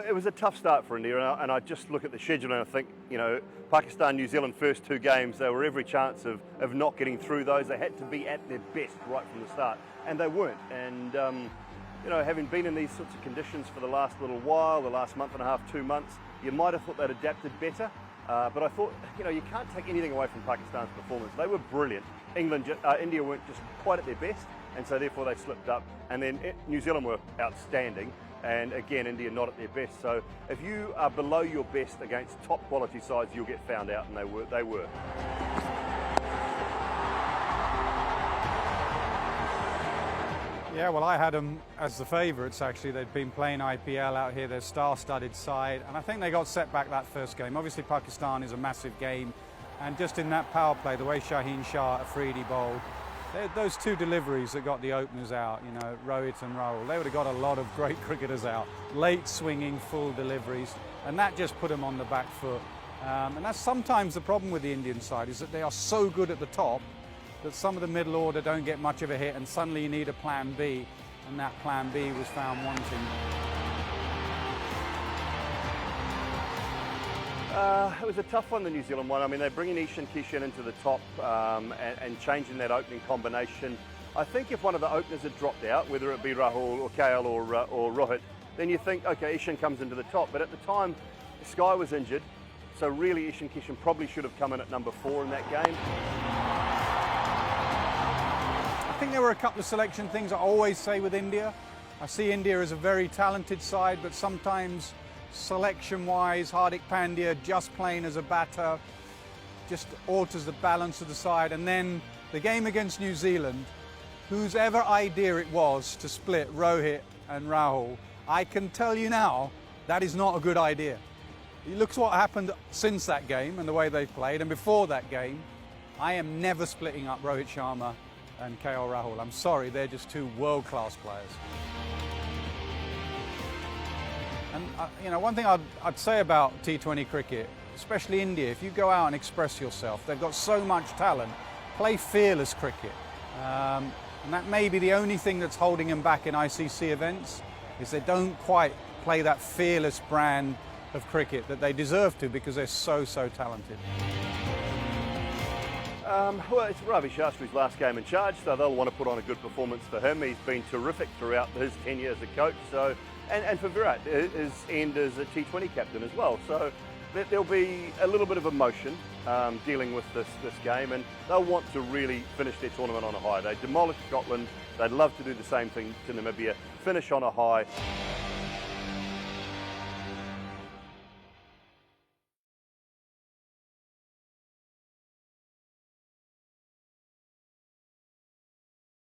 it was a tough start for India, and I just look at the schedule and I think, Pakistan, New Zealand first two games, they were every chance of not getting through those. They had to be at their best right from the start, and they weren't. And, having been in these sorts of conditions for the last little while, the last month and a half, 2 months, you might have thought they'd adapted better. But I thought, you can't take anything away from Pakistan's performance. They were brilliant. India weren't just quite at their best, and so therefore they slipped up. And then New Zealand were outstanding, and again, India not at their best. So if you are below your best against top quality sides, you'll get found out, and they were. Yeah, well, I had them as the favourites, actually. They'd been playing IPL out here, their star-studded side, and I think they got set back that first game. Obviously, Pakistan is a massive game, and just in that power play, the way Shaheen Shah, Afridi bowled, those two deliveries that got the openers out, Rohit and Rahul, they would have got a lot of great cricketers out. Late swinging, full deliveries, and that just put them on the back foot. And that's sometimes the problem with the Indian side, is that they are so good at the top that some of the middle order don't get much of a hit, and suddenly you need a plan B, and that plan B was found wanting. It was a tough one, the New Zealand one. I mean, they're bringing Ishan Kishan into the top and changing that opening combination. I think if one of the openers had dropped out, whether it be Rahul or KL or Rohit, then you think, okay, Ishan comes into the top. But at the time, Sky was injured, so really Ishan Kishan probably should have come in at number 4 in that game. I think there were a couple of selection things I always say with India. I see India as a very talented side, but sometimes selection-wise, Hardik Pandya just playing as a batter just alters the balance of the side. And then the game against New Zealand, whose ever idea it was to split Rohit and Rahul, I can tell you now that is not a good idea. Look at what happened since that game and the way they played, and before that game. I am never splitting up Rohit Sharma and KL Rahul. I'm sorry, they're just two world-class players. And one thing I'd say about T20 cricket, especially India, if you go out and express yourself, they've got so much talent. Play fearless cricket, and that may be the only thing that's holding them back in ICC events, is they don't quite play that fearless brand of cricket that they deserve to, because they're so talented. Well, it's Ravi Shastri's last game in charge, so they'll want to put on a good performance for him. He's been terrific throughout his tenure as a coach, so and for Virat, his end as a T20 captain as well. So there'll be a little bit of emotion dealing with this game, and they'll want to really finish their tournament on a high. They demolished Scotland. They'd love to do the same thing to Namibia, finish on a high.